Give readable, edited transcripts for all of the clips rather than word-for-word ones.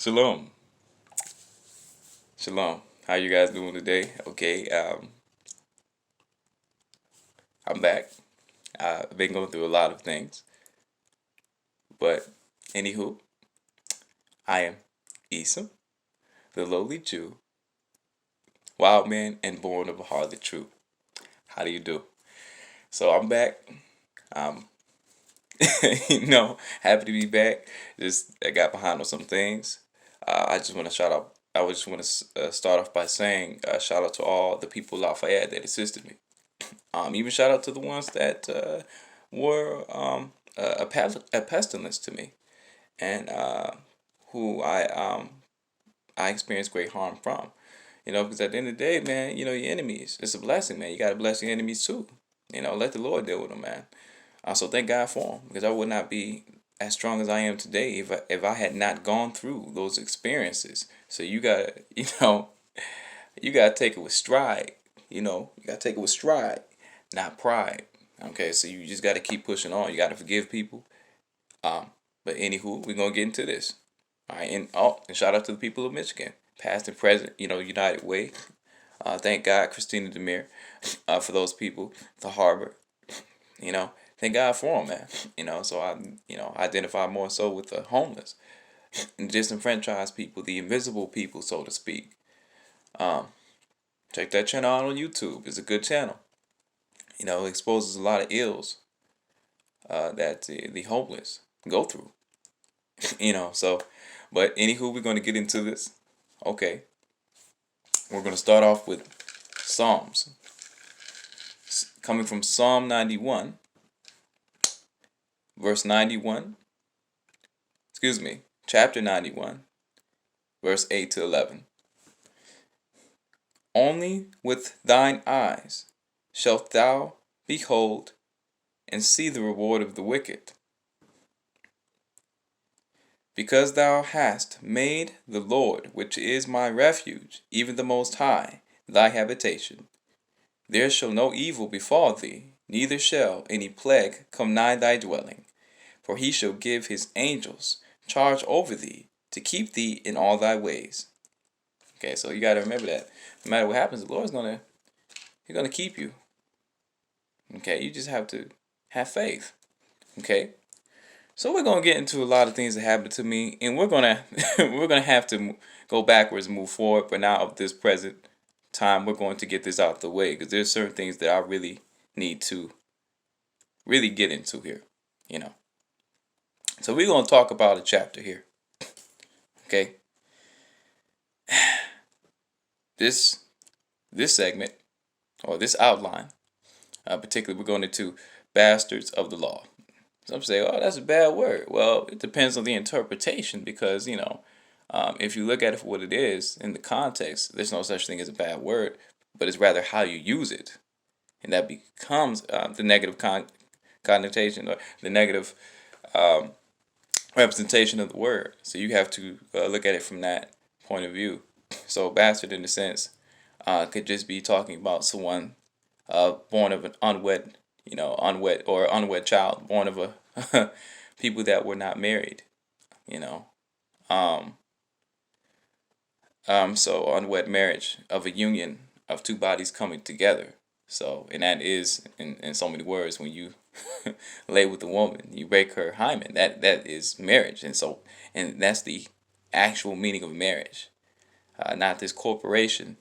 Shalom. Shalom. How you guys doing today? Okay, I'm back. I've been going through a lot of things, but anywho, I am Esau, the lowly Jew, wild man, and born of a harlot true. How do you do? So I'm back. Um, happy to be back. Just I got behind on some things. I just want to shout out. I just want to start off by saying shout out to all the people in Lafayette that assisted me. Even shout out to the ones that were a pestilence to me, and who I experienced great harm from. Because at the end of the day, man, your enemies. It's a blessing, man. You gotta bless your enemies too. Let the Lord deal with them, man. So thank God for them, because I would not be as strong as I am today if I had not gone through those experiences. So you gotta, you gotta take it with stride. You gotta take it with stride, not pride. Okay, so you just gotta keep pushing on. You gotta forgive people. But anywho, we're gonna get into this. All right, and shout out to the people of Michigan, past and present. United Way. Thank God, Christina Demir, for those people, the harbor. Thank God for them, man. So I, identify more so with the homeless and disenfranchised people, the invisible people, so to speak. Check that channel out on YouTube. It's a good channel. It exposes a lot of ills that the homeless go through. So, but anywho, we're going to get into this. Okay. We're going to start off with Psalms. Coming from Psalm 91, verse 91. Excuse me, chapter 91, verse 8 to 11. Only with thine eyes shalt thou behold and see the reward of the wicked. Because thou hast made the Lord, which is my refuge, even the Most High, thy habitation, there shall no evil befall thee, neither shall any plague come nigh thy dwelling. For he shall give his angels charge over thee, to keep thee in all thy ways. Okay, so you got to remember that no matter what happens, the Lord's He's gonna keep you. Okay, you just have to have faith. Okay. So we're gonna get into a lot of things that happened to me, and we're gonna we're gonna have to go backwards and move forward. But now of this present time, we're going to get this out the way, because there's certain things that I really need to really get into here. So we're gonna talk about a chapter here. Okay. This segment, or this outline, particularly, we're going into bastards of the law. Some say, oh, that's a bad word. Well, it depends on the interpretation, because, if you look at it for what it is, in the context, there's no such thing as a bad word, but it's rather how you use it. And that becomes the negative connotation, or the negative representation of the word. So you have to look at it from that point of view. So bastard, in a sense, could just be talking about someone born of an unwed child, born of a people that were not married, so unwed marriage of a union of two bodies coming together. So, and that is, in so many words, when you lay with a woman, you break her hymen. That is marriage, and that's the actual meaning of marriage, not this corporation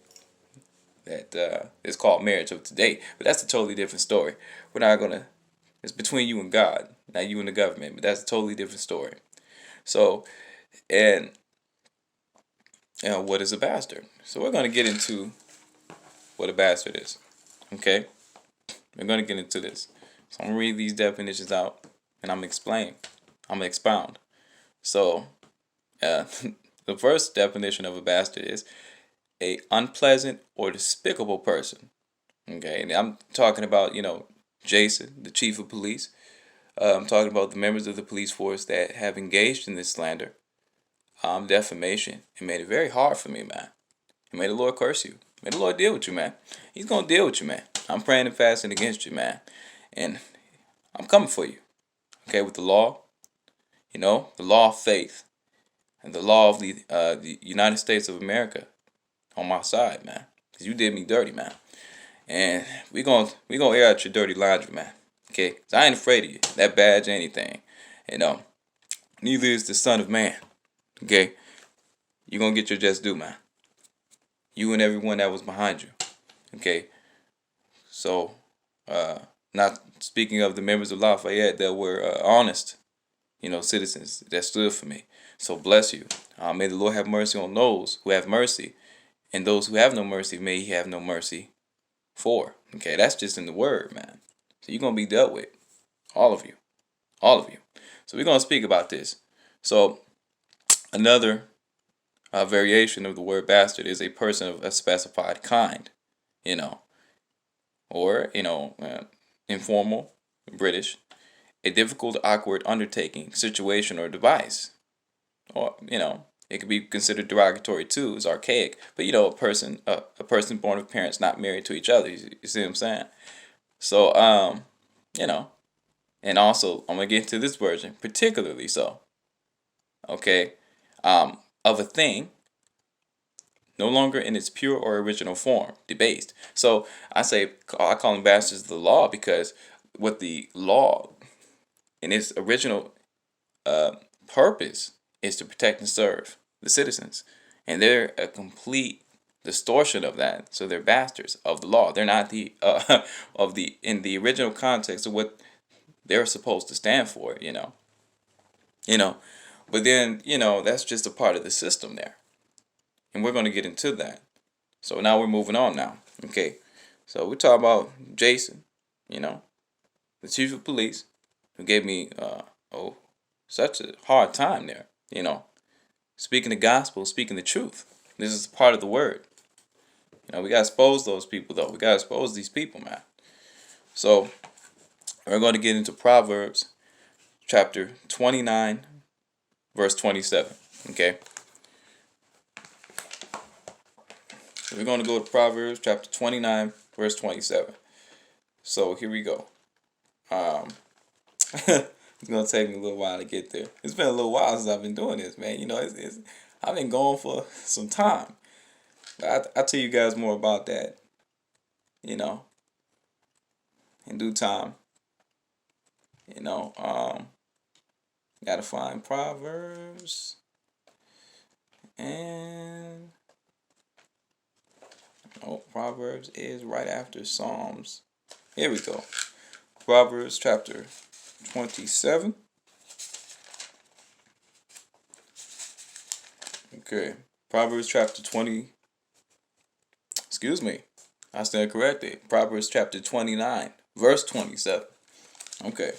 that is called marriage of today. But that's a totally different story. We're not gonna. It's between you and God, not you and the government. But that's a totally different story. So, and what is a bastard? So we're gonna get into what a bastard is. Okay, we're gonna get into this. So I'm gonna read these definitions out, and I'm gonna explain. I'm gonna expound. So, the first definition of a bastard is a unpleasant or despicable person. Okay, and I'm talking about, Jason, the chief of police. I'm talking about the members of the police force that have engaged in this slander, defamation, and made it very hard for me, man. And may the Lord curse you. May the Lord deal with you, man. He's gonna deal with you, man. I'm praying and fasting against you, man. And I'm coming for you. Okay, with the law, the law of faith. the law of the United States of America on my side, man. Cause you did me dirty, man. And we gonna air out your dirty laundry, man. Okay? 'Cause I ain't afraid of you. That badge, anything. You know. Neither is the Son of Man. Okay? You gonna get your just due, man. You and everyone that was behind you. Okay? So, not speaking of the members of Lafayette that were honest, citizens that stood for me. So bless you. May the Lord have mercy on those who have mercy, and those who have no mercy, may He have no mercy for. Okay, that's just in the word, man. So you're gonna be dealt with, all of you, all of you. So we're gonna speak about this. So another variation of the word bastard is a person of a specified kind, you know, or informal, British, a difficult, awkward undertaking, situation, or device. Or it could be considered derogatory too. It's archaic, but a person born of parents not married to each other. You see what I'm saying? So you know, and also I'm gonna get into this version, particularly so. Okay, of a thing no longer in its pure or original form, debased. So I call them bastards of the law because what the law in its original purpose is to protect and serve the citizens, and they're a complete distortion of that. So they're bastards of the law. They're not the of the in the original context of what they're supposed to stand for. You know, but then that's just a part of the system there, and we're going to get into that. So now we're moving on now. Okay, so we're talking about Jason, the chief of police, who gave me such a hard time there. Speaking the gospel, speaking the truth. This is part of the word. We gotta expose those people though. We gotta expose these people, man. So we're going to get into Proverbs chapter 29, verse 27. Okay. So we're going to go to Proverbs chapter 29, verse 27. So here we go. It's gonna take me a little while to get there. It's been a little while since I've been doing this, man. I've been going for some time. I'll tell you guys more about that, in due time. Gotta find Proverbs and Proverbs is right after Psalms. Here we go. Proverbs chapter 27. Okay. Proverbs chapter 20. Excuse me. I stand corrected. Proverbs chapter 29, verse 27. Okay.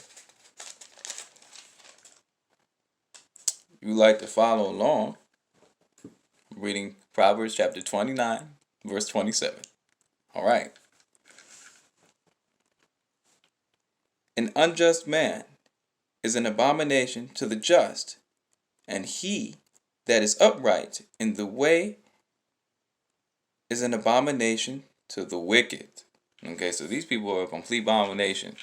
If you like to follow along, I'm reading Proverbs chapter 29, verse 27. All right. An unjust man is an abomination to the just, and he that is upright in the way is an abomination to the wicked. Okay, so these people are a complete abomination.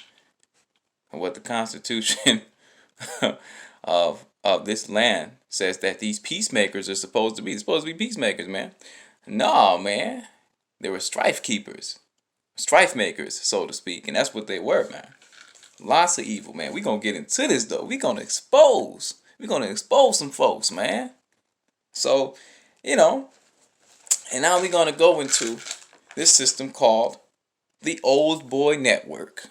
And what the Constitution of this land says that these peacemakers are supposed to be. They're supposed to be peacemakers, man. No, man. They were strife keepers. Strife makers, so to speak. And that's what they were, man. Lots of evil, man. We're going to get into this, though. We're going to expose some folks, man. So, and now we're going to go into this system called the Old Boy Network.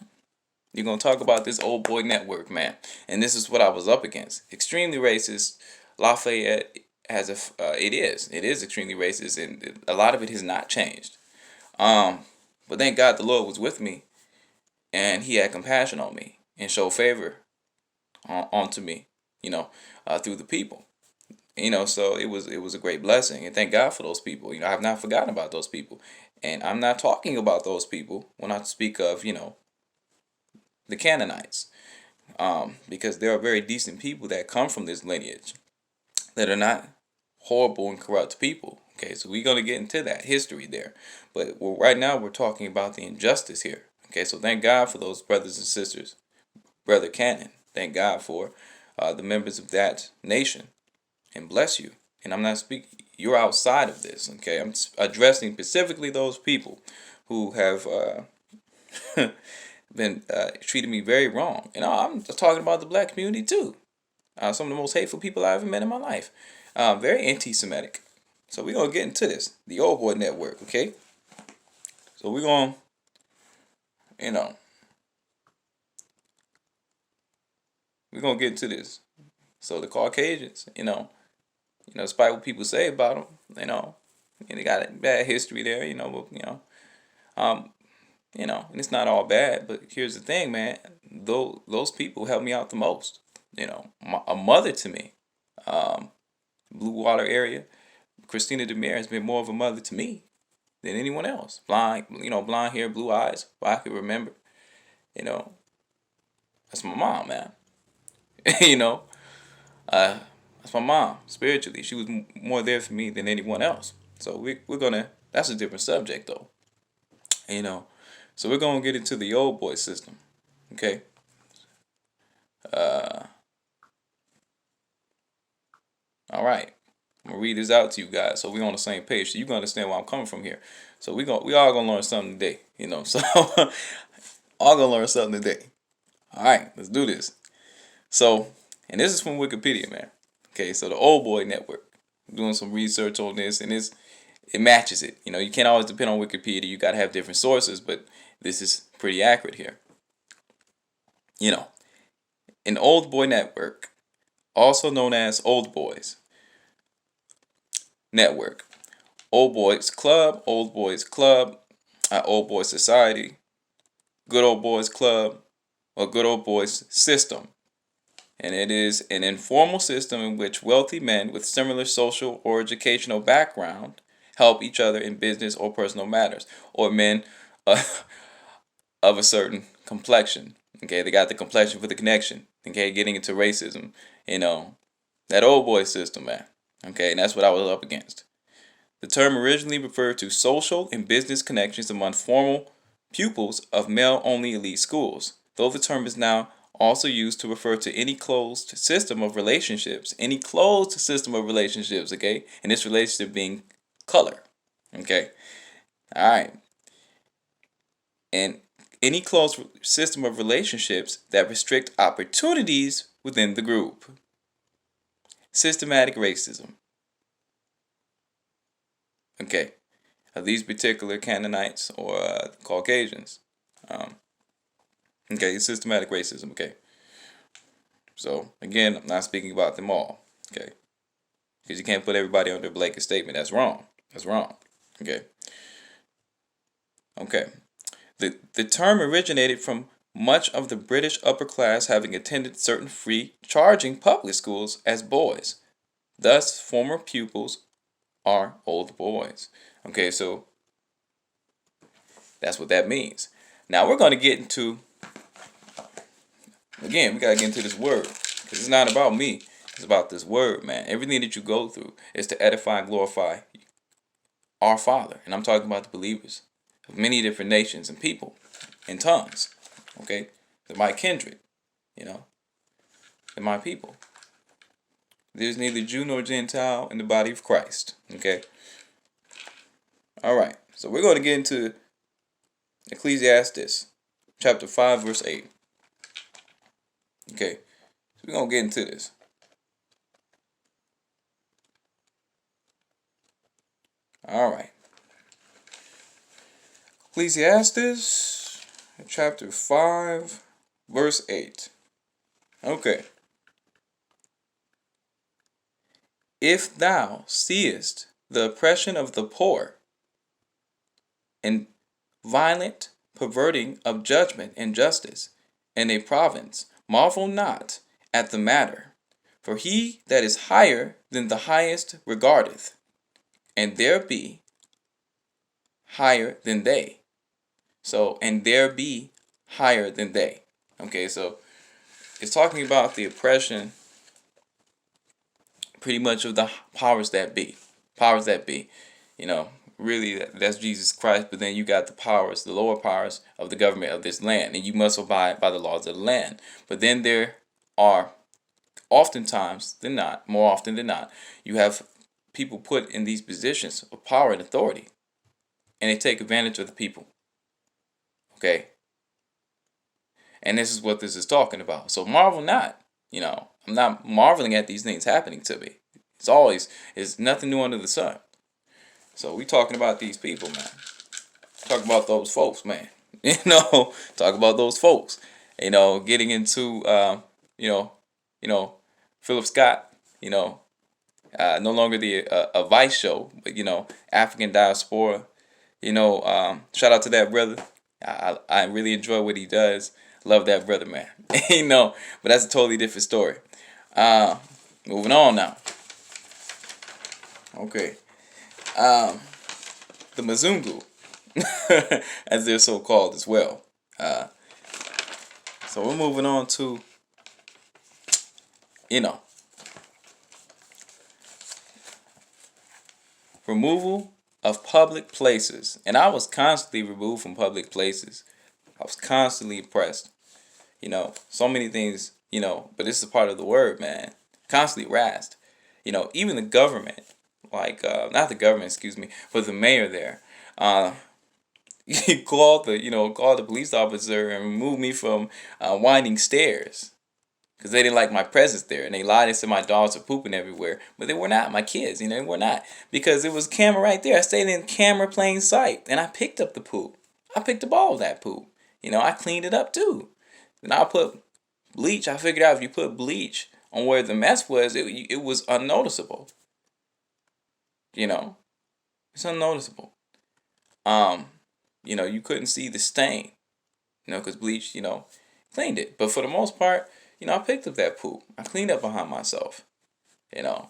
You're going to talk about this Old Boy Network, man. And this is what I was up against. Extremely racist. Lafayette it is extremely racist, and a lot of it has not changed. But thank God the Lord was with me, and He had compassion on me and showed favor onto me, through the people. So it was a great blessing, and thank God for those people. I have not forgotten about those people, and I'm not talking about those people when I speak of the Canaanites, because there are very decent people that come from this lineage that are not horrible and corrupt people. Okay, so we're gonna get into that history there, but right now we're talking about the injustice here. Okay, so thank God for those brothers and sisters, Brother Cannon. Thank God for the members of that nation. and bless you. And I'm not speaking, you're outside of this, okay? I'm addressing specifically those people who have been treating me very wrong. And I'm talking about the black community too. Some of the most hateful people I ever met in my life. Very anti-Semitic. So we're going to get into this. The Old Boy Network, okay? So we're going to, you know, we're going to get into this. So the Caucasians, despite what people say about them, and they got a bad history there, um, and it's not all bad. But here's the thing, man. Those people helped me out the most. A mother to me. Blue Water area, Christina Demir has been more of a mother to me than anyone else. Blonde hair, blue eyes. If I could remember, that's my mom, man. you know, that's my mom. Spiritually, she was more there for me than anyone else. So we're gonna. That's a different subject, though. You know, so we're gonna get into the old boy system. Okay. All right. I'm gonna read this out to you guys, so we're on the same page, so you can understand where I'm coming from here. So we all gonna learn something today, So all gonna learn something today. All right, let's do this. So, and this is from Wikipedia, man. Okay, so the Old Boy Network. I'm doing some research on this, and it matches it. You can't always depend on Wikipedia. You gotta have different sources, but this is pretty accurate here. An Old Boy Network, also known as Old Boys Network, Old Boys Club, Old Boys Club, Old Boys Society, Good Old Boys Club, or Good Old Boys System. And it is an informal system in which wealthy men with similar social or educational background help each other in business or personal matters, or men of a certain complexion. Okay, they got the complexion for the connection. Okay, getting into racism, that old boy system, man. Okay, and that's what I was up against. The term originally referred to social and business connections among formal pupils of male-only elite schools, though the term is now also used to refer to any closed system of relationships. Okay? And this relationship being color. Okay? All right. And any closed system of relationships that restrict opportunities within the group. Systematic racism. Okay. These particular Canaanites or Caucasians. Okay, systematic racism. Okay. So, again, I'm not speaking about them all. Okay. Because you can't put everybody under a blanket statement. That's wrong. That's wrong. Okay. Okay. The term originated from much of the British upper class having attended certain free charging public schools as boys. Thus, former pupils are old boys. Okay, so that's what that means. Now we're going to get into, again, we got to get into this word. Because it's not about me. It's about this word, man. Everything that you go through is to edify and glorify our Father. And I'm talking about the believers of many different nations and people and tongues. Okay? They're my kindred. They're my people. There's neither Jew nor Gentile in the body of Christ. Okay? All right. So we're going to get into Ecclesiastes chapter 5, verse 8. Okay. So we're going to get into this. All right. Ecclesiastes chapter 5, verse 8. Okay. If thou seest the oppression of the poor, and violent perverting of judgment and justice in a province, marvel not at the matter. For he that is higher than the highest regardeth, and there be higher than they. So, and there be higher than they. Okay, so it's talking about the oppression pretty much of the powers that be. Powers that be. Really that's Jesus Christ, but then you got the powers, the lower powers of the government of this land, and you must abide by the laws of the land. But then there are more often than not, you have people put in these positions of power and authority, and they take advantage of the people. Okay? And this is what this is talking about. So marvel not. I'm not marveling at these things happening to me. It's nothing new under the sun. So we talking about these people, man. Talk about those folks, man. Talk about those folks. Getting into, you know, you know, Philip Scott. No longer a Vice show, but African diaspora. Shout out to that brother. I really enjoy what he does. Love that brother, man. But that's a totally different story. Moving on now. Okay. The Mzungu, as they're so called as well. So we're moving on to, removal of public places. And I was constantly removed from public places. I was constantly oppressed. So many things, but this is a part of the word, man. Constantly harassed. Even the government, like, not the government, excuse me, but the mayor there, he called the police officer and removed me from winding stairs because they didn't like my presence there, and they lied and said my dogs are pooping everywhere, but they were not. My kids, they were not, because there was a camera right there. I stayed in camera plain sight, and I picked up the poop. I picked up all of that poop. I cleaned it up too. Then I put bleach. I figured out if you put bleach on where the mess was, it was unnoticeable. It's unnoticeable. You couldn't see the stain, because bleach, cleaned it. But for the most part, I picked up that poop. I cleaned up behind myself, but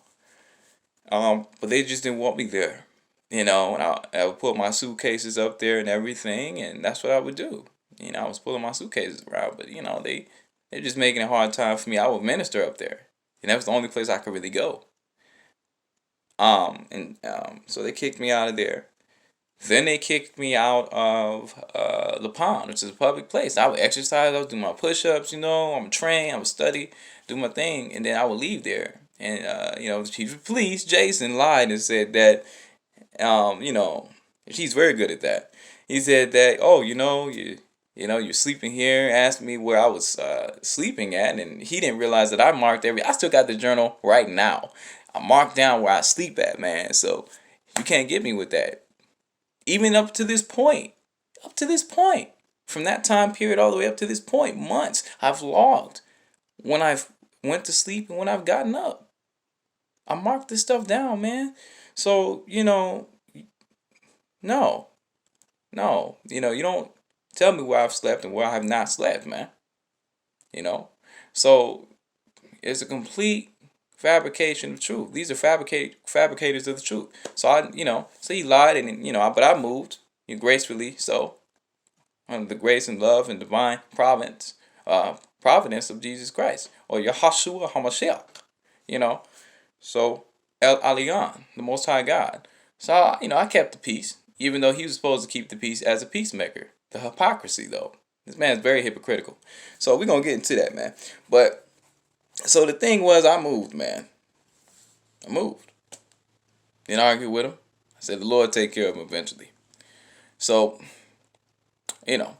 they just didn't want me there, and I would put my suitcases up there and everything, and that's what I would do. I was pulling my suitcases around, but, they're just making it a hard time for me. I would minister up there, and that was the only place I could really go. So they kicked me out of there. Then they kicked me out of La Pond, which is a public place. I would exercise, I would do my push-ups, I would train, I would study, do my thing, and then I would leave there. And, the chief of police, Jason, lied and said that, he's very good at that. He said that, you're sleeping here, asked me where I was sleeping at, and he didn't realize that I still got the journal right now. I marked down where I sleep at, man, so you can't get me with that. Even up to this point, from that time period all the way up to this point, months, I've logged when I've went to sleep and when I've gotten up. I marked this stuff down, man. So, no, you don't tell me where I've slept and where I have not slept, man. So it's a complete fabrication of truth. These are fabricators of the truth. So so he lied, and but I moved, gracefully, so under the grace and love and divine providence of Jesus Christ, or Yahshua HaMashiach, so El Elyon, the Most High God. So I kept the peace, even though he was supposed to keep the peace as a peacemaker. The hypocrisy, though, this man's very hypocritical. So we're gonna get into that, man. But so the thing was, I moved, man. I moved. Didn't argue with him. I said, the Lord take care of him eventually. So, now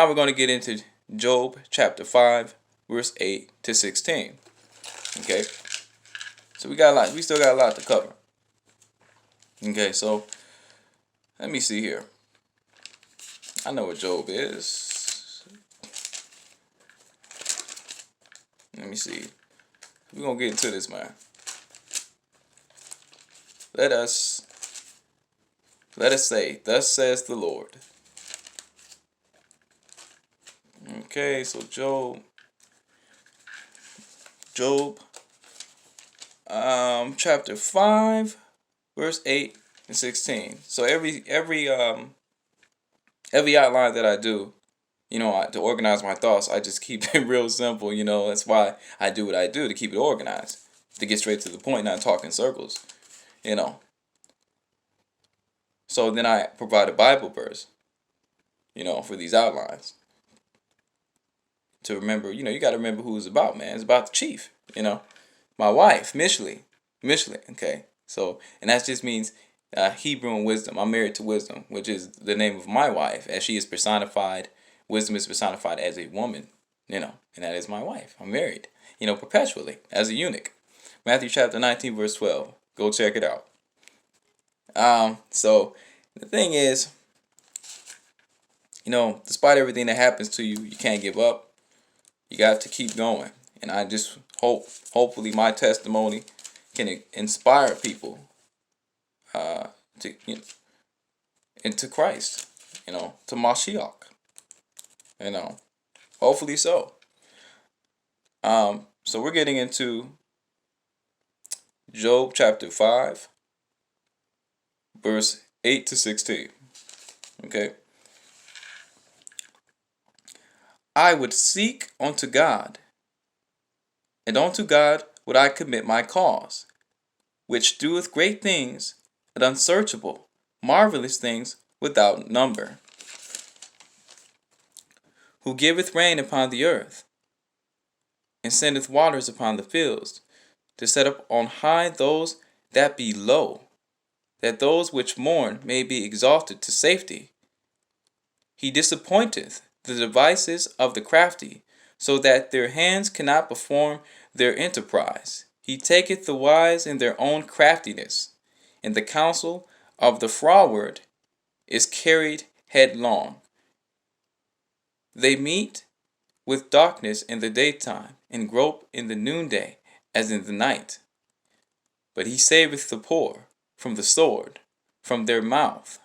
we're going to get into Job chapter 5, verse 8 to 16. Okay? So we still got a lot to cover. Okay, so let me see here. I know what Job is. Let me see. We're going to get into this, man. Let us say, thus says the Lord. Okay, so Job, chapter 5, verse 8 and 16. So every outline that I do, to organize my thoughts, I just keep it real simple. That's why I do what I do, to keep it organized, to get straight to the point, not talk in circles. So then I provide a Bible verse, for these outlines. To remember, you got to remember who it's about, man. It's about the chief. You know, my wife, Mishli. Mishli, okay. So, and that just means Hebrew and wisdom. I'm married to wisdom, which is the name of my wife, as she is personified. Wisdom is personified as a woman, and that is my wife. I'm married, perpetually as a eunuch. Matthew chapter 19, verse 12. Go check it out. So the thing is, despite everything that happens to you, you can't give up. You got to keep going. And I just hopefully my testimony can inspire people to into Christ, to Mashiach, hopefully so. So we're getting into Job chapter 5, verse 8 to 16. Okay. I would seek unto God, and unto God would I commit my cause, which doeth great things and unsearchable, marvelous things without number, who giveth rain upon the earth, and sendeth waters upon the fields, to set up on high those that be low, that those which mourn may be exalted to safety. He disappointeth the devices of the crafty, so that their hands cannot perform their enterprise. He taketh the wise in their own craftiness, and the counsel of the froward is carried headlong. They meet with darkness in the daytime, and grope in the noonday as in the night. But he saveth the poor from the sword, from their mouth,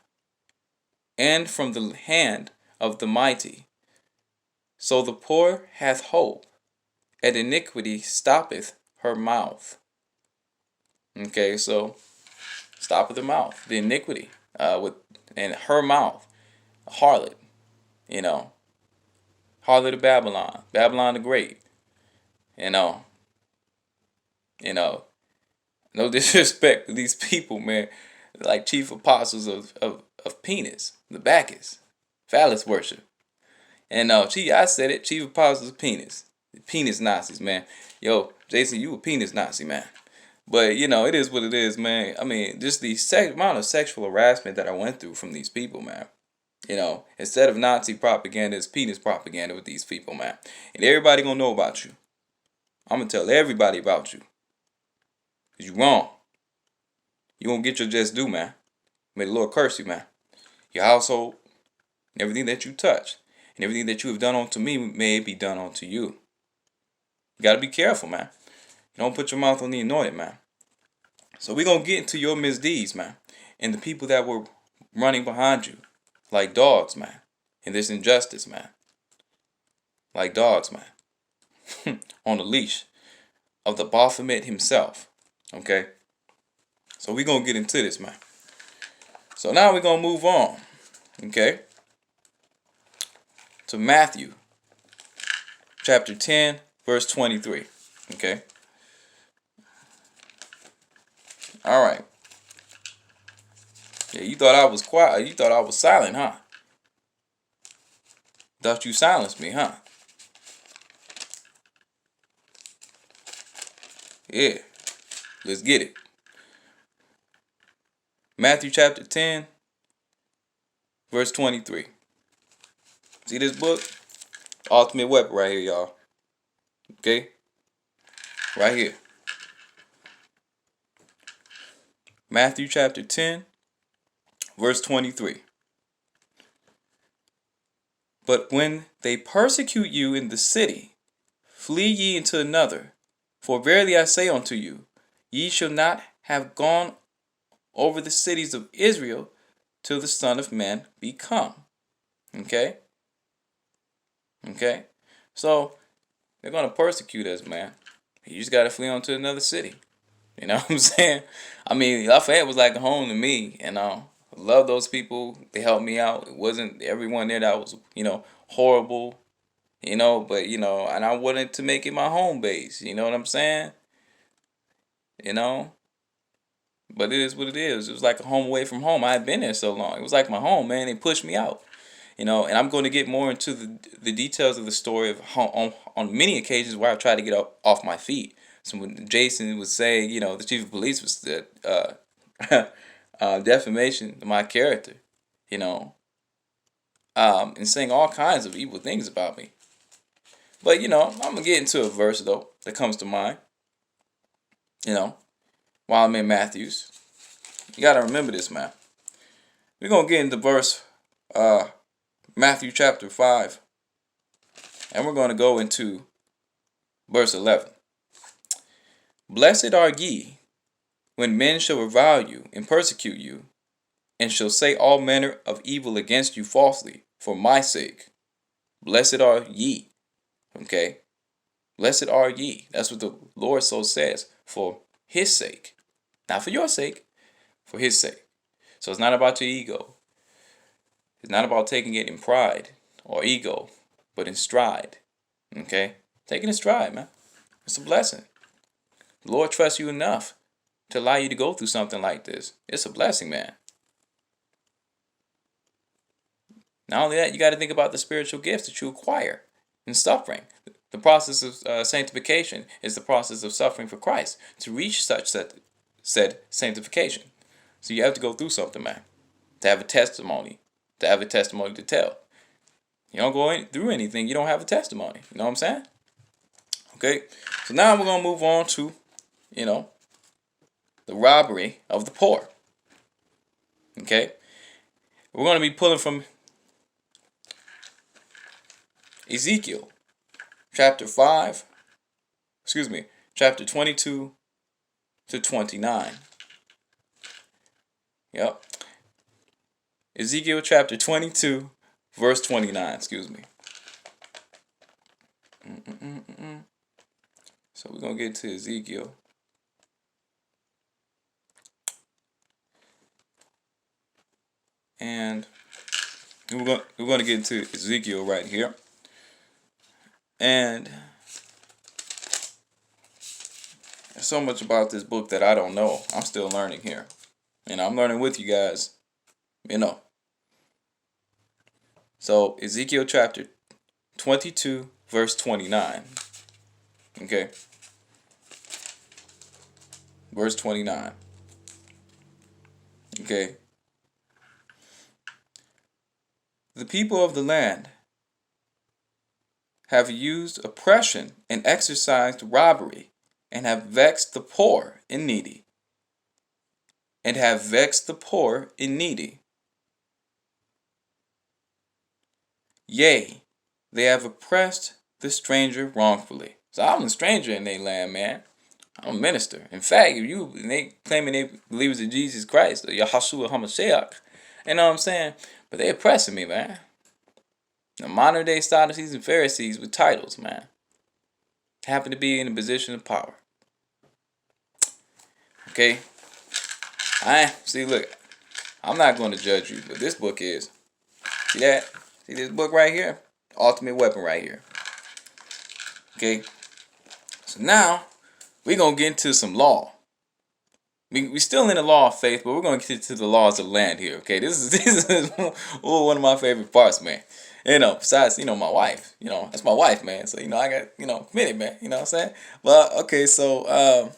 and from the hand of the mighty. So the poor hath hope, and iniquity stoppeth her mouth. Okay, so stoppeth the mouth, the iniquity, and her mouth, a harlot, harlot of Babylon, Babylon the Great, you know, no disrespect to these people, man, like chief apostles of penis, the Bacchus, phallus worship. And I said it, chief apostles of penis Nazis, man. Yo, Jason, you a penis Nazi, man. But it is what it is, man. I mean, just the amount of sexual harassment that I went through from these people, man. Instead of Nazi propaganda, it's penis propaganda with these people, man. And everybody gonna know about you. I'm gonna tell everybody about you. Cause you wrong. You won't get your just due, man. May the Lord curse you, man. Your household, and everything that you touch, and everything that you have done unto me may be done unto you. You gotta be careful, man. Don't put your mouth on the anointed, man. So we're gonna get into your misdeeds, man. And the people that were running behind you. Like dogs, man. In this injustice, man. Like dogs, man. On the leash of the Baphomet himself. Okay? So we're going to get into this, man. So now we're going to move on. Okay? To Matthew. Chapter 10, verse 23. Okay? Alright. Yeah, you thought I was quiet. You thought I was silent, huh? Thought you silenced me, huh? Yeah. Let's get it. Matthew chapter 10, verse 23. See this book? Ultimate weapon right here, y'all. Okay? Right here. Matthew chapter 10, verse 23. But when they persecute you in the city, flee ye into another. For verily I say unto you, ye shall not have gone over the cities of Israel till the Son of Man be come. Okay? Okay? So, they're going to persecute us, man. You just got to flee on to another city. You know what I'm saying? I mean, Lafayette was like a home to me, and I love those people. They helped me out. It wasn't everyone there that was, horrible, but, and I wanted to make it my home base. You know what I'm saying? But it is what it is. It was like a home away from home. I had been there so long. It was like my home, man. They pushed me out. And I'm going to get more into the details of the story of how, on many occasions where I tried to get up off my feet. So when Jason was saying, the chief of police was that defamation of my character, you know, and saying all kinds of evil things about me. But I'm gonna get into a verse though that comes to mind. You know, while I'm in Matthew's, you gotta remember this, man. We're gonna get into verse Matthew chapter 5, and we're gonna go into verse 11. Blessed are ye when men shall revile you and persecute you, and shall say all manner of evil against you falsely for my sake. Blessed are ye. Okay? Blessed are ye. That's what the Lord so says. For his sake. Not for your sake. For his sake. So it's not about your ego. It's not about taking it in pride or ego, but in stride. Okay? Taking it in stride, man. It's a blessing. The Lord trusts you enough to allow you to go through something like this. It's a blessing, man. Not only that, you got to think about the spiritual gifts that you acquire in suffering. The process of sanctification is the process of suffering for Christ to reach such said sanctification. So you have to go through something, man, to have a testimony, to tell. You don't go through anything, you don't have a testimony. You know what I'm saying? Okay, so now we're going to move on to, the robbery of the poor. Okay, we're going to be pulling from Ezekiel chapter 22 to 29. Yep. Ezekiel chapter 22, verse 29, excuse me. So we're going to get to Ezekiel. And we're going to get into Ezekiel right here. And there's so much about this book that I don't know. I'm still learning here. And I'm learning with you guys. So Ezekiel chapter 22, verse 29. Okay. Verse 29. Okay. The people of the land have used oppression and exercised robbery, and have vexed the poor and needy. And have vexed the poor and needy. Yea, they have oppressed the stranger wrongfully. So I'm a stranger in their land, man. I'm a minister. In fact, if they claiming they believe in Jesus Christ or Yahshua HaMashiach, you know what I'm saying? But they oppressing me, man. The modern day Sadducees and Pharisees with titles, man, happen to be in a position of power. Okay? Look, I'm not going to judge you, but this book is. See that? See this book right here? Ultimate weapon right here. Okay? So now, we're going to get into some law. We still in the law of faith, but we're going to get to the laws of land here. Okay? This is one of my favorite parts, man. Besides, my wife. That's my wife, man. So, I got, committed, man. You know what I'm saying? But, okay, so,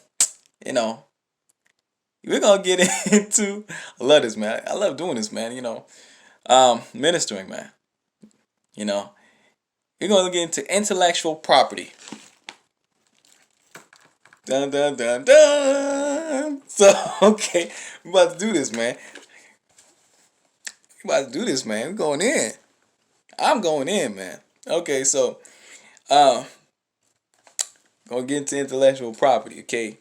we're going to get into, I love this, man. I love doing this, man, ministering, man. We're going to get into intellectual property. Dun, dun, dun, dun. So, okay, we're about to do this, man. We're going in. I'm going in, man. Okay, so, gonna get into intellectual property, okay?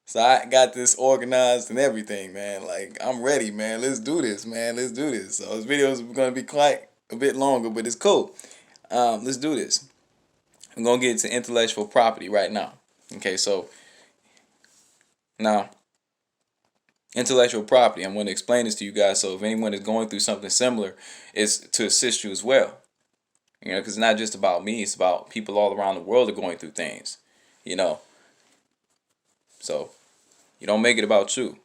So I got this organized and everything, man. Like, I'm ready, man. Let's do this, man. Let's do this. So this video is gonna be quite a bit longer, but it's cool. Let's do this. I'm gonna get into intellectual property right now. Okay, so now intellectual property. I'm going to explain this to you guys. So if anyone is going through something similar, it's to assist you as well. Because it's not just about me. It's about people all around the world are going through things. So you don't make it about you.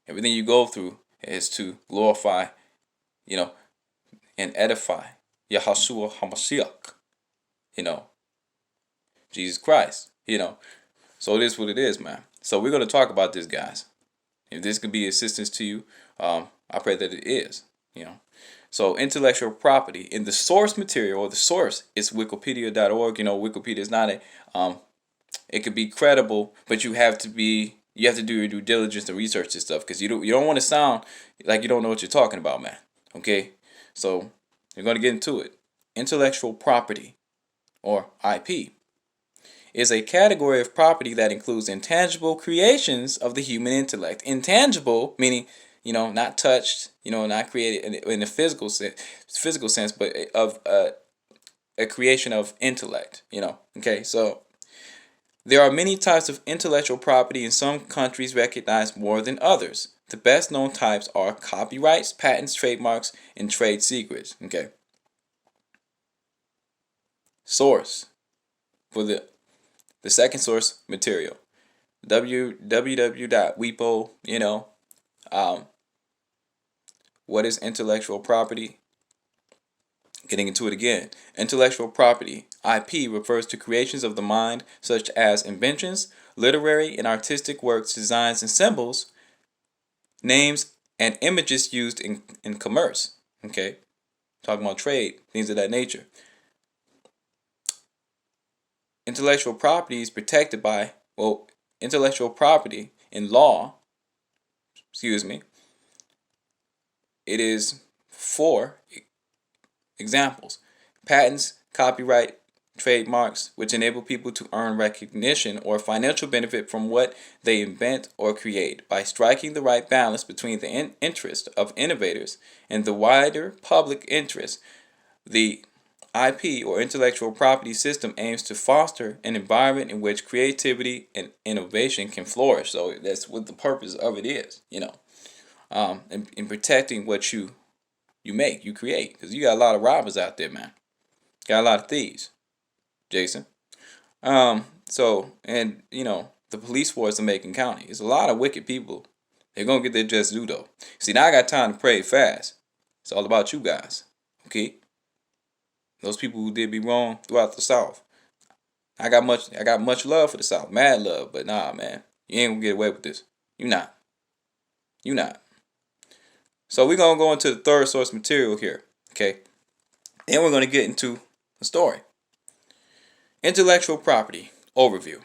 Everything you go through is to glorify, and edify Yahshua HaMashiach. Jesus Christ. So it is what it is, man. So we're going to talk about this, guys. If this could be assistance to you, I pray that it is. You know. So intellectual property in the source material, or the source is Wikipedia.org. You know, Wikipedia is not a it could be credible, but you have to do your due diligence to research this stuff, because you don't want to sound like you don't know what you're talking about, man. Okay, so we're going to get into it. Intellectual property, or IP, is a category of property that includes intangible creations of the human intellect. Intangible meaning, not touched, not created in a physical sense, but of a creation of intellect. Okay, so there are many types of intellectual property, and some countries recognize more than others. The best known types are copyrights, patents, trademarks, and trade secrets. Okay. Source for the second source material. www.wepo, what is intellectual property? Getting into it again. Intellectual property, IP, refers to creations of the mind such as inventions, literary and artistic works, designs and symbols, names and images used in commerce. Okay? Talking about trade, things of that nature. Intellectual property is protected by, intellectual property in law, it is for examples: patents, copyright, trademarks, which enable people to earn recognition or financial benefit from what they invent or create by striking the right balance between the interest of innovators and the wider public interest. The IP, or intellectual property system, aims to foster an environment in which creativity and innovation can flourish. So that's what the purpose of it is, in protecting what you make, you create. Because you got a lot of robbers out there, man. Got a lot of thieves, Jason. So, and, the police force in Macon County. There's a lot of wicked people. They're going to get their just due, though. See, now I got time to pray fast. It's all about you guys, okay? Those people who did me wrong throughout the South. I got much love for the South. Mad love. But nah, man. You ain't going to get away with this. You not. So we're going to go into the third source material here, okay? Then we're going to get into the story. Intellectual property overview,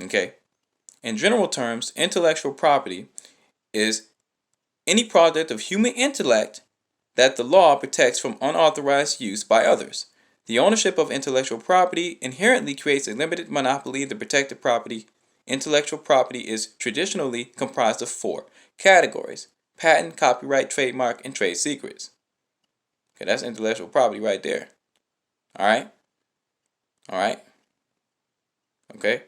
okay? In general terms, intellectual property is any product of human intellect that the law protects from unauthorized use by others. The ownership of intellectual property inherently creates a limited monopoly of the protected property. Intellectual property is traditionally comprised of 4 categories: patent, copyright, trademark, and trade secrets. Okay, that's intellectual property right there. All right? Okay?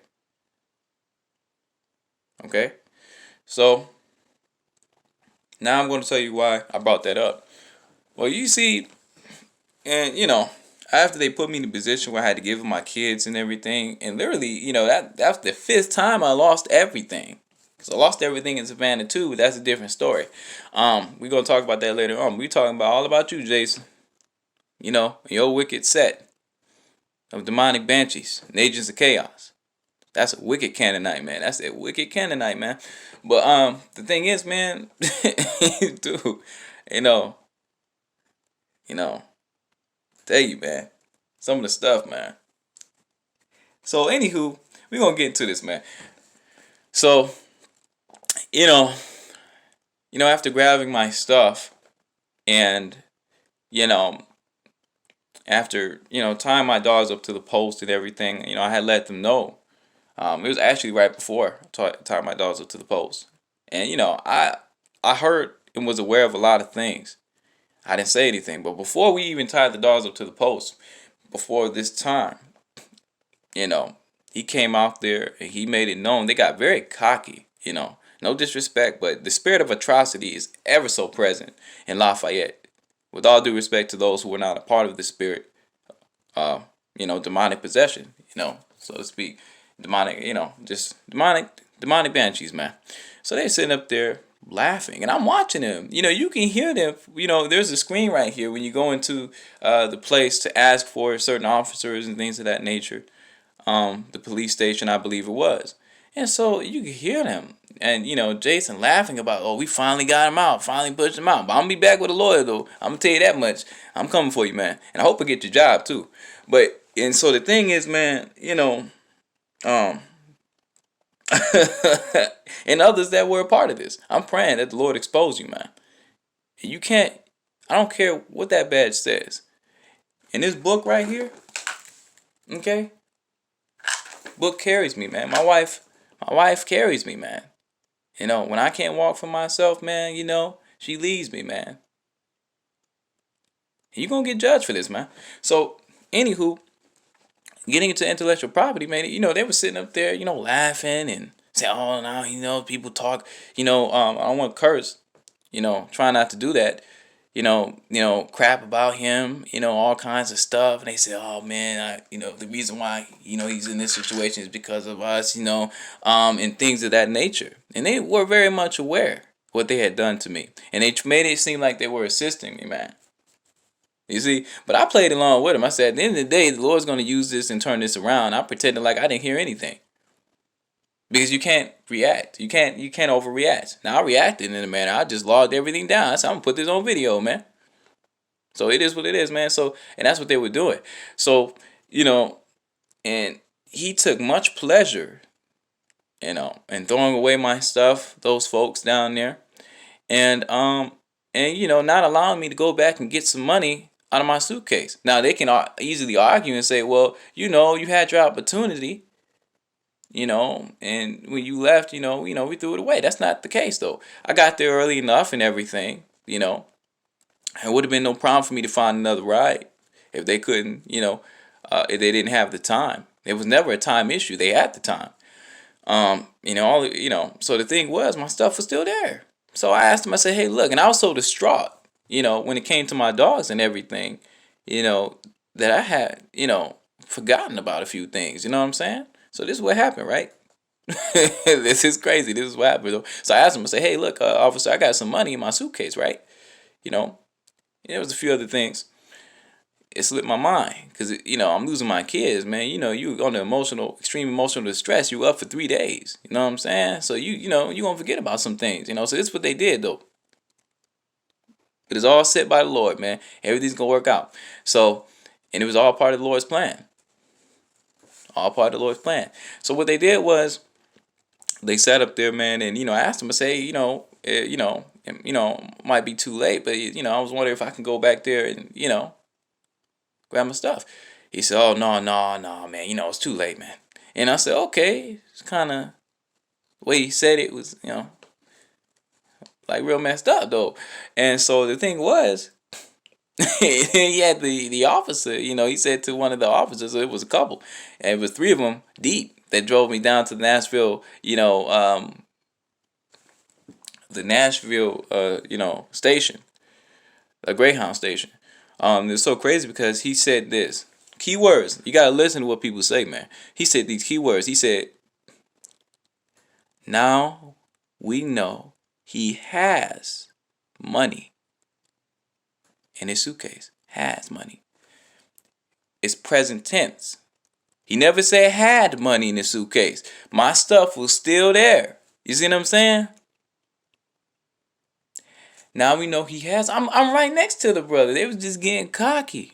So, now I'm going to tell you why I brought that up. Well, you see, and after they put me in a position where I had to give them my kids and everything, and literally, that's the 5th time I lost everything. Because I lost everything in Savannah too, but that's a different story. We're going to talk about that later on. We're talking about all about you, Jason. Your wicked set of demonic banshees and agents of chaos. That's a wicked Canaanite, man. That's a wicked Canaanite, man. But the thing is, man, dude, tell you, man, some of the stuff, man. So, anywho, we're going to get into this, man. So, after grabbing my stuff and, after, tying my dogs up to the post and everything, I had let them know. It was actually right before I tied my dogs up to the post. And, I heard and was aware of a lot of things. I didn't say anything, but before we even tied the dogs up to the post, before this time, he came out there and he made it known. They got very cocky, no disrespect, but the spirit of atrocity is ever so present in Lafayette. With all due respect to those who are not a part of the spirit, demonic possession, so to speak, demonic, just demonic banshees, man. So they're sitting up there laughing, and I'm watching them. You can hear them. There's a screen right here when you go into the place to ask for certain officers and things of that nature. The police station, I believe it was. And so you could hear them. And, Jason laughing about, oh, we finally got him out, finally pushed him out. But I'm going to be back with a lawyer, though. I'm going to tell you that much. I'm coming for you, man. And I hope I get your job, too. And so the thing is, man, um, and others that were a part of this, I'm praying that the Lord expose you, man. You can't, I don't care what that badge says. In this book right here, okay, book carries me, man. My wife carries me, man. When I can't walk for myself, man, she leads me, man. You're going to get judged for this, man. So, anywho, getting into intellectual property, man, they were sitting up there, laughing and saying, oh, no, people talk, I don't want to curse, try not to do that, crap about him, all kinds of stuff. And they say, oh, man, the reason why, he's in this situation is because of us, and things of that nature. And they were very much aware what they had done to me. And they made it seem like they were assisting me, man. You see, but I played along with him. I said, at the end of the day, the Lord's going to use this and turn this around. I pretended like I didn't hear anything. Because you can't react. You can't overreact. Now, I reacted in a manner. I just logged everything down. I said, I'm going to put this on video, man. So it is what it is, man. So, and that's what they were doing. So, and he took much pleasure, in throwing away my stuff, those folks down there. And, not allowing me to go back and get some money out of my suitcase. Now, they can easily argue and say, well, you had your opportunity, and when you left, we threw it away. That's not the case, though. I got there early enough and everything, It would have been no problem for me to find another ride if they couldn't, if they didn't have the time. It was never a time issue. They had the time. So the thing was, my stuff was still there. So I asked him, I said, hey, look, and I was so distraught, when it came to my dogs and everything, that I had, forgotten about a few things, you know what I'm saying? So this is what happened, right? This is crazy. This is what happened, though. So I asked him, I said, hey, look, officer, I got some money in my suitcase, right? There was a few other things. It slipped my mind because, I'm losing my kids, man. You on the extreme emotional distress, you up for 3 days. You know what I'm saying? So you going to forget about some things, So this is what they did, though. It is all set by the Lord, man. Everything's going to work out. So, and it was all part of the Lord's plan. All part of the Lord's plan. So what they did was they sat up there, man, and, I asked them to say, might be too late, but, I was wondering if I can go back there and, grab my stuff. He said, oh, no, man, it's too late, man. And I said, okay. It's kind of, the way he said it was, like real messed up, though. And so the thing was, he had the officer, he said to one of the officers, it was a couple, and it was 3 of them deep that drove me down to Nashville, the Nashville, station, a Greyhound station. It's so crazy because he said this. Keywords. You got to listen to what people say, man. He said these keywords. He said, now we know he has money in his suitcase. Has money. It's present tense. He never said had money in his suitcase. My stuff was still there. You see what I'm saying? Now we know he has. I'm right next to the brother. They was just getting cocky.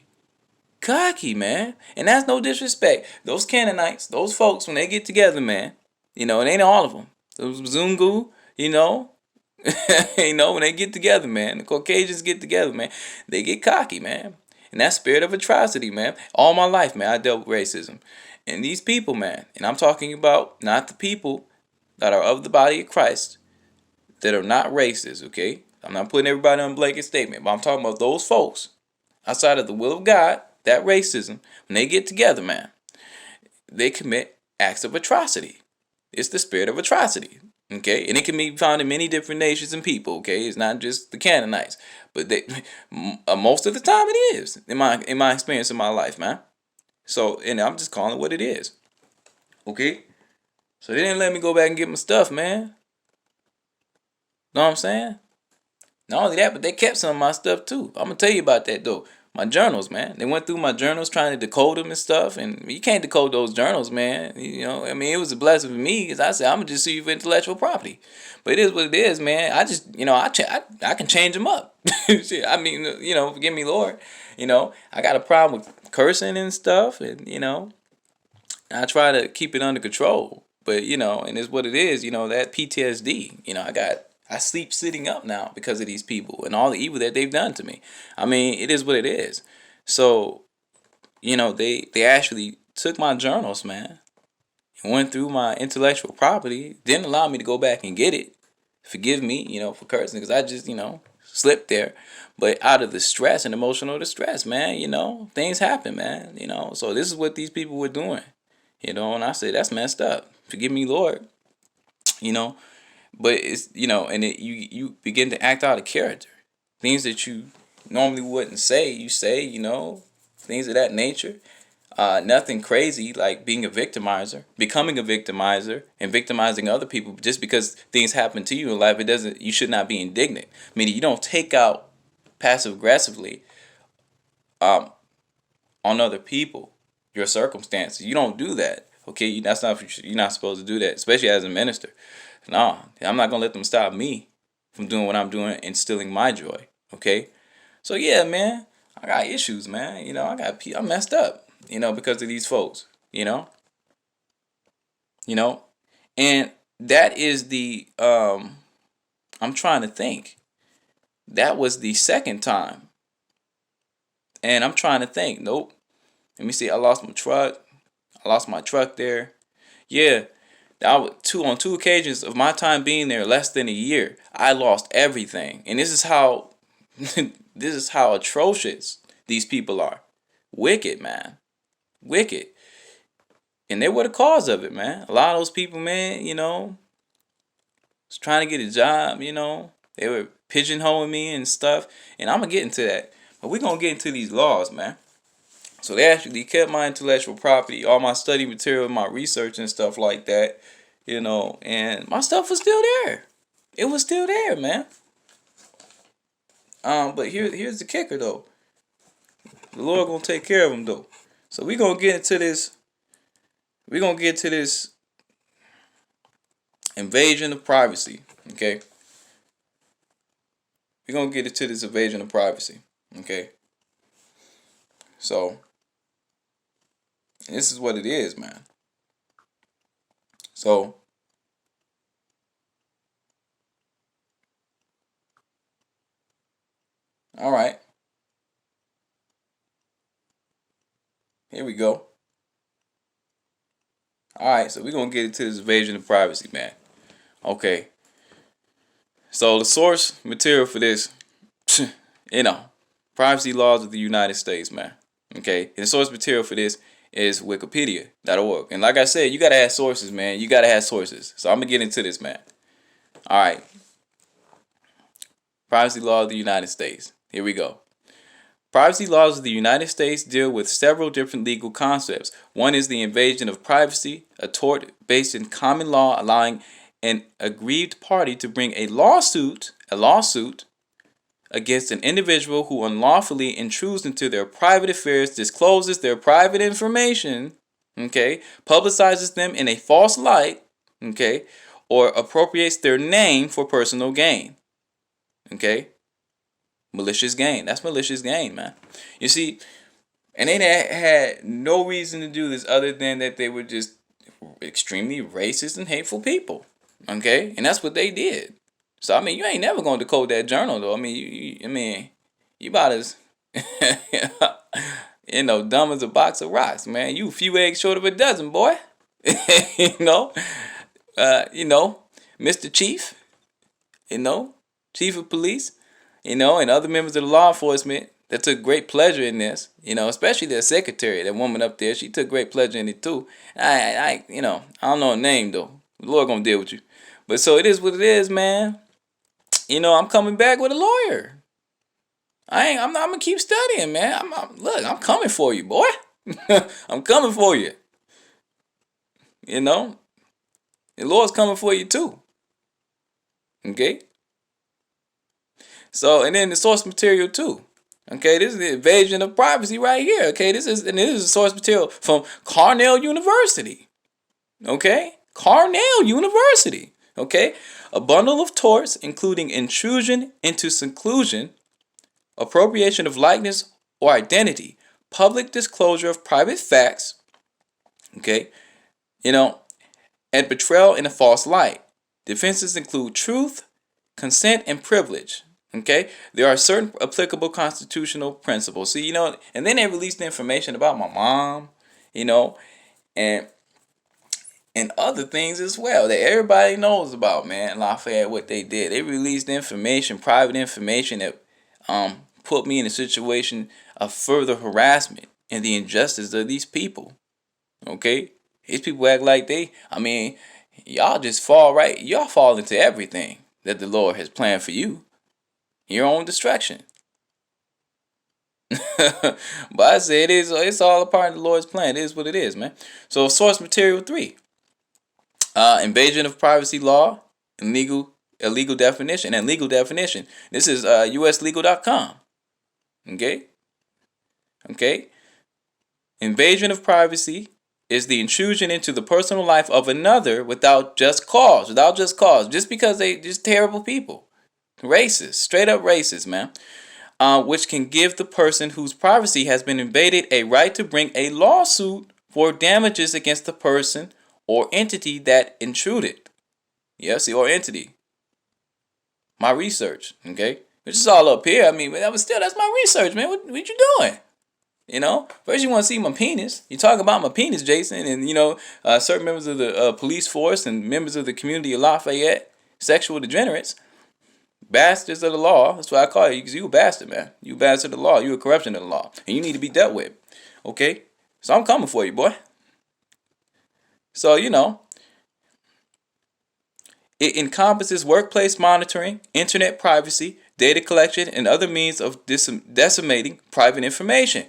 Cocky, man. And that's no disrespect. Those Canaanites, those folks, when they get together, man, it ain't all of them. Those Zungu, when they get together, man, the Caucasians get together, man, they get cocky, man. And that spirit of atrocity, man. All my life, man, I dealt with racism. And these people, man, and I'm talking about not the people that are of the body of Christ that are not racist, okay? I'm not putting everybody on a blanket statement, but I'm talking about those folks outside of the will of God, that racism, when they get together, man, they commit acts of atrocity. It's the spirit of atrocity, okay? And it can be found in many different nations and people, okay? It's not just the Canaanites, but most of the time it is, in my experience in my life, man. So, and I'm just calling it what it is, okay? So they didn't let me go back and get my stuff, man. Know what I'm saying? Not only that, but they kept some of my stuff too. I'm going to tell you about that, though. My journals, man. They went through my journals trying to decode them and stuff, and you can't decode those journals, man. I mean, it was a blessing for me because I said I'm gonna just sue you for intellectual property. But it is what it is, man. I just, I can change them up. Shit, I mean, forgive me, Lord. I got a problem with cursing and stuff, and I try to keep it under control. But and it's what it is. That PTSD. I sleep sitting up now because of these people and all the evil that they've done to me. I mean, it is what it is. So, they actually took my journals, man, and went through my intellectual property. Didn't allow me to go back and get it. Forgive me, for cursing because I just, slipped there. But out of the stress and emotional distress, man, things happen, man. So this is what these people were doing. And I said, that's messed up. Forgive me, Lord. But it's, and you begin to act out of character. Things that you normally wouldn't say, you say, things of that nature. Nothing crazy like being a victimizer, becoming a victimizer, and victimizing other people just because things happen to you in life. You should not be indignant. Meaning you don't take out passive aggressively on other people, your circumstances. You don't do that. Okay, you're not supposed to do that, especially as a minister. No, I'm not gonna let them stop me from doing what I'm doing and stealing my joy. Okay, so yeah, man, I got issues, man. I messed up. Because of these folks. And that is the I'm trying to think. That was the second time, and I'm trying to think. Nope. Let me see. I lost my truck. I lost my truck there. Yeah, on two occasions of my time being there, less than a year, I lost everything. And this is how this is how atrocious these people are. Wicked, man. Wicked. And they were the cause of it, man. A lot of those people, man, was trying to get a job, They were pigeonholing me and stuff. And I'm going to get into that. But we're going to get into these laws, man. So they actually kept my intellectual property, all my study material, my research and stuff like that, and my stuff was still there. It was still there, man. But here's the kicker, though. The Lord gonna take care of them, though. So we're gonna get into this. We're gonna get to this invasion of privacy, okay? We're gonna get into this invasion of privacy, okay? So this is what it is, man. So all right, here we go. All right, so we're gonna get into this invasion of privacy, man. Okay. So the source material for this, privacy laws of the United States, man. Okay, and the source material for this is Wikipedia.org. And like I said, you gotta have sources, man. You gotta have sources. So I'm gonna get into this, man. All right. Privacy law of the United States. Here we go. Privacy laws of the United States deal with several different legal concepts. One is the invasion of privacy, a tort based in common law allowing an aggrieved party to bring a lawsuit against an individual who unlawfully intrudes into their private affairs, discloses their private information, okay, publicizes them in a false light, okay, or appropriates their name for personal gain, okay. Malicious gain. That's malicious gain, man. You see, and they had no reason to do this other than that they were just extremely racist and hateful people, okay, and that's what they did. So I mean, you ain't never gonna decode that journal, though. I mean, you about as dumb as a box of rocks, man. You a few eggs short of a dozen, boy. you know, Mr. Chief, Chief of Police, and other members of the law enforcement that took great pleasure in this, especially their secretary, that woman up there. She took great pleasure in it too. I don't know her name though. The Lord gonna deal with you. But so it is what it is, man. I'm coming back with a lawyer. I'm gonna keep studying, man. I'm coming for you, boy. I'm coming for you. The Lord's coming for you too. Okay. So, and then the source material too. Okay, this is the invasion of privacy right here. Okay, this is source material from Cornell University. Okay, Cornell University. Okay, a bundle of torts including intrusion into seclusion, appropriation of likeness or identity, public disclosure of private facts. Okay, you know, and betrayal in a false light. Defenses include truth, consent, and privilege. Okay, there are certain applicable constitutional principles. See, and then they released the information about my mom, you know, and other things as well that everybody knows about, man. Lafayette, what they did, they released information, private information that put me in a situation of further harassment and the injustice of these people. Okay, these people act like y'all just y'all fall into everything that the Lord has planned for you, your own destruction. But I say it's all a part of the Lord's plan. It is what it is, man. So source material 3, invasion of privacy law and legal definition. This is uslegal.com. Okay. Invasion of privacy is the intrusion into the personal life of another without just cause. Just because they just terrible people. Racist. Straight up racist, man. Which can give the person whose privacy has been invaded a right to bring a lawsuit for damages against the person or entity that intruded. Yes, or entity. My research, okay? Which is all up here. That's my research, man. What you doing? First you want to see my penis. You talk about my penis, Jason, and certain members of the police force and members of the community of Lafayette, sexual degenerates, bastards of the law. That's what I call you, because you a bastard, man. You a bastard of the law. You a corruption of the law, and you need to be dealt with. Okay, so I'm coming for you, boy. So it encompasses workplace monitoring, internet privacy, data collection, and other means of decimating private information.